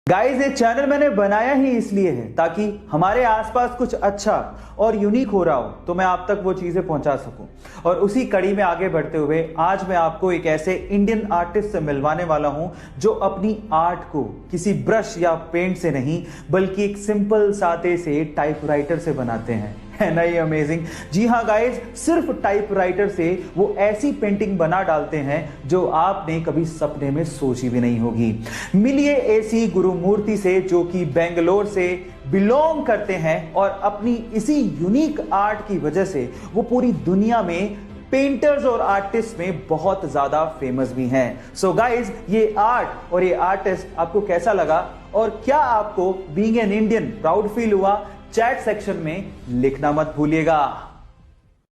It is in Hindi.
गाइस ये चैनल मैंने बनाया ही इसलिए है ताकि हमारे आसपास कुछ अच्छा और यूनिक हो रहा हो तो मैं आप तक वो चीजें पहुंचा सकूं। और उसी कड़ी में आगे बढ़ते हुए आज मैं आपको एक ऐसे इंडियन आर्टिस्ट से मिलवाने वाला हूं जो अपनी आर्ट को किसी ब्रश या पेंट से नहीं बल्कि एक सिंपल सादे से टाइपराइटर से बनाते हैं। है ना ये अमेजिंग? जी हाँ गाइस, सिर्फ टाइपराइटर से वो ऐसी पेंटिंग बना डालते हैं जो आपने कभी सपने में सोची भी नहीं होगी। मिलिए ऐसी गुरुमूर्ति से जो कि बेंगलोर से बिलोंग करते हैं और अपनी इसी यूनिक आर्ट की वजह से वो पूरी दुनिया में पेंटर्स और आर्टिस्ट में बहुत ज्यादा फेमस भी हैं। सो गाइज, ये आर्ट और ये आर्टिस्ट आपको कैसा लगा और क्या आपको being an Indian proud feel हुआ? चैट सेक्शन में लिखना मत भूलिएगा।